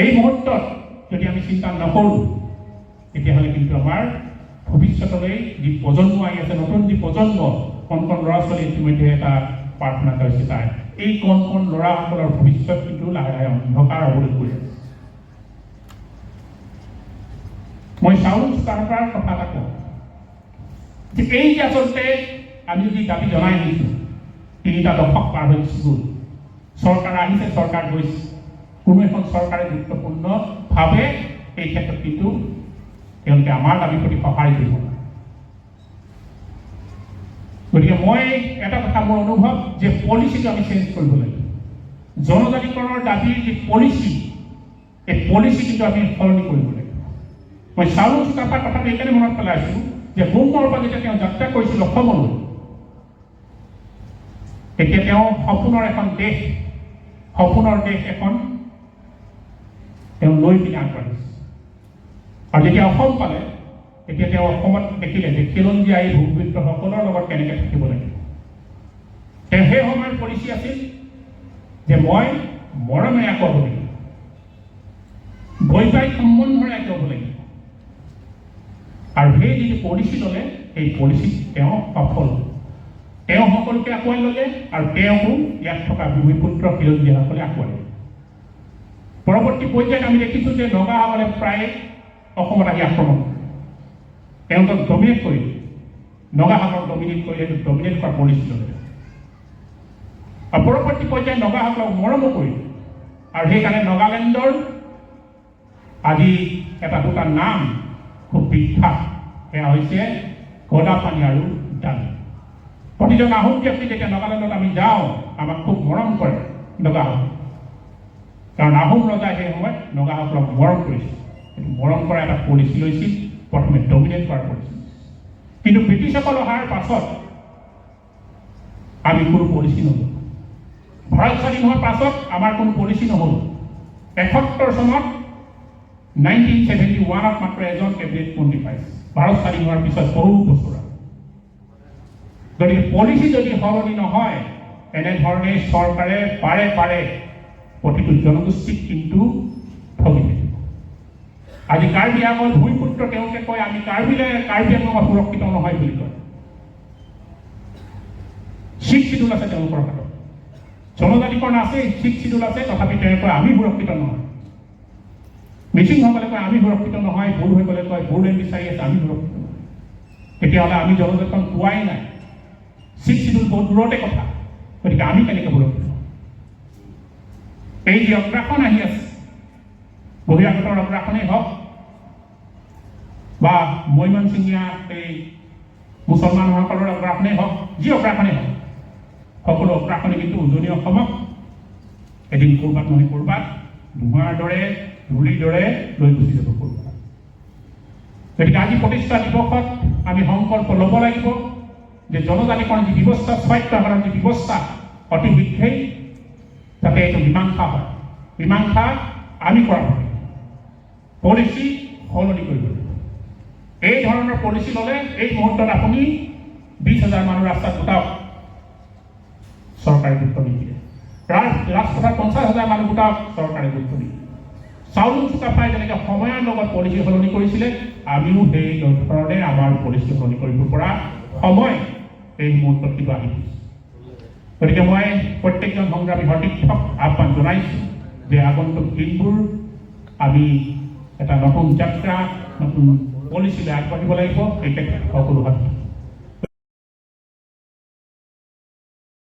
এই মুহূৰ্তত যদি আমি চিন্তা নকৰোঁ তেতিয়াহ'লে কিন্তু আমাৰ ভৱিষ্যতলৈ যি প্ৰজন্ম আহি আছে, নতুন যি প্ৰজন্ম, কণ কণ ল'ৰা ছোৱালী ইতিমধ্যে এটা প্ৰাৰ্থনা কৰিছে তাই, এই কণ কণ ল'ৰাসকলৰ ভৱিষ্যত কিন্তু লাহে লাহে অন্ধকাৰ হ'বলৈ গৈ আছে। মই চাউল চুকাফাৰ কথা এটা কওঁ যে এই যে আচলতে আমি যি দাবী জনাই আহিছোঁ, 3টা দশক পাৰ হৈ গ'ল, চৰকাৰ আহিছে, চৰকাৰ গৈছে, কোনো এখন চৰকাৰে গুৰুত্বপূৰ্ণভাৱে এই ক্ষেত্ৰত কিন্তু তেওঁলোকে আমাৰ দাবীৰ প্ৰতি সহায় কৰিব নোৱাৰে। গতিকে মই এটা কথা মোৰ অনুভৱ যে পলিচিটো আমি চেঞ্জ কৰিব লাগিব। জনজাতিকৰণৰ দাবীৰ যি পলিচি, এই পলিচি কিন্তু আমি সলনি কৰিব লাগিব। মই চাউল চুকাফাৰ কথাটো এইকাৰণে মনত পেলাইছোঁ যে মুম্বাইৰ পৰা যেতিয়া তেওঁ যাত্ৰা কৰিছিল অসমলৈ, তেতিয়া তেওঁ সপোনৰ এখন দেশ, সপোনৰ দেশ এখন তেওঁ লৈ পিনে আগবাঢ়িছে। আৰু যেতিয়া অসম পালে তেতিয়া তেওঁ অসমত দেখিলে যে খিলঞ্জীয়া এই ভূমিপুত্ৰসকলৰ লগত কেনেকৈ থাকিব লাগিব। তেওঁ সেই সময়ৰ পলিচি আছিল যে মই মৰমেৰে আঁকোৱাব লাগিব, বৈবাহিক সম্বন্ধৰে আঁকোৱাব লাগিব। আৰু সেই যিটো পলিচি ল'লে, সেই পলিচিত তেওঁ সফল। তেওঁ সকলোকে আঁকোৱাই ল'লে আৰু তেওঁকো ইয়াত থকা ভূমিপুত্ৰ খিলঞ্জীয়াসকলে আঁকোৱাই ল'লে। পৰৱৰ্তী পৰ্যায়ত আমি দেখিছোঁ যে নগাসকলে প্ৰায় অসমত আহি আক্ৰমণ কৰে, তেওঁলোকক ডমিনেট কৰিলে, নগাসকলক ডমিনেট কৰিলে, ডমিনেট কৰা পলিচি ল'লে। আৰু পৰৱৰ্তী পৰ্যায়ত নগাসকলক মৰমো কৰিলে, আৰু সেইকাৰণে নগালেণ্ডৰ আজি এটা দুটা নাম খুব বিখ্যাত, সেয়া হৈছে গদাপাণি আৰু দানি। প্ৰতিজন আহোম ব্যক্তি যেতিয়া নগালেণ্ডত আমি যাওঁ, আমাক খুব মৰম কৰে নগাসকল, কাৰণ আহোম ৰজাই সেই সময়ত নগাসকলক মৰম কৰিছিল। মৰম কৰা এটা পলিচি লৈছিল, প্ৰথমে ডমিনেট কৰাৰ পলিচি। কিন্তু ব্ৰিটিছসকল অহাৰ পাছত আমি কোনো পলিচি নল'লোঁ। ভাৰত স্বাধীন হোৱাৰ পাছত আমাৰ কোনো পলিচি নহ'ল। 71 চনত 1971ত মাত্ৰ এজন কেবিনেট মন্ত্ৰী পাইছে, ভাৰত স্বাধীন হোৱাৰ পিছত বহু বছৰ। গতিকে পলিচি যদি সলনি নহয়, এনেধৰণে চৰকাৰে পাৰে পাৰে প্ৰতিটো জনগোষ্ঠীক কিন্তু ঠগি থাকিব। আজি কাৰ্বি আংলঙৰ ভূমিপুত্ৰ তেওঁলোকে কয় আমি কাৰ্বি আংলঙত সুৰক্ষিত নহয় বুলি কয়। শিখ চিডুল আছে তেওঁলোকৰ হাতত, জনজাতিকৰণ আছে, শিখ চিডুল আছে, তথাপি তেওঁ কয় আমি সুৰক্ষিত নহয়। মিচিংসকলে কয় আমি সুৰক্ষিত নহয়, বড়োসকলে কয় বড়োলেণ্ড বিচাৰি আছে আমি সুৰক্ষিত নহয়। তেতিয়াহ'লে আমি জনজাতিকৰণ পোৱাই নাই, শিখ চিডুল বহুত দূৰতে কথা, গতিকে আমি কেনেকৈ সুৰক্ষিত? এই যি অগ্ৰাসন আহি আছে, বহিৰাগতৰ অগ্ৰাসনেই হওক বা মৈমনছিঙীয়া এই মুছলমানসকলৰ অগ্ৰাসনেই হওক, যি অগ্ৰাসনেই হওক, সকলো অগ্ৰাসনে কিন্তু উজনি অসমক এদিন ক'ৰবাত নহয় ক'ৰবাত ধোঁৱাৰ দৰে, ধূলিৰ দৰে লৈ গুচি যাব ক'ৰবাত। গতিকে আজি প্ৰতিষ্ঠা দিৱসত আমি সংকল্প ল'ব লাগিব যে জনজাতিকৰণ যি ব্যৱস্থা, স্বায়ত্তকৰণ যি ব্যৱস্থা, অতি শীঘ্ৰেই যাতে এইটো মীমাংসা হয়। মীমাংসা আমি কৰা হয়, পলিচি সলনি কৰিব লাগিব। এই ধৰণৰ পলিচি ল'লে এই মুহূৰ্তত আপুনি 20,000 মানুহ ৰাস্তাত গোটাওক, চৰকাৰে গুৰুত্ব নিদিয়ে। ৰাজপথত 50,000 মানুহ গোটাওক, চৰকাৰে গুৰুত্ব নিদিয়ে। চাউল চুকাফাই যেনেকৈ সময়ৰ লগত পলিচি সলনি কৰিছিলে, আমিও সেই ধৰণে আমাৰ পলিচি সলনি কৰিব পৰা সময় এই মুহূৰ্তত কিন্তু আহি গৈছে। গতিকে মই প্ৰত্যেকজন সংগ্ৰামী সতীৰ্থক আহ্বান জনাইছোঁ যে আগন্তুক দিনবোৰ আমি এটা নতুন যাত্ৰা, নতুন পলিচিলৈ আগবাঢ়িব লাগিব, এই ক্ষেত্ৰত সকলো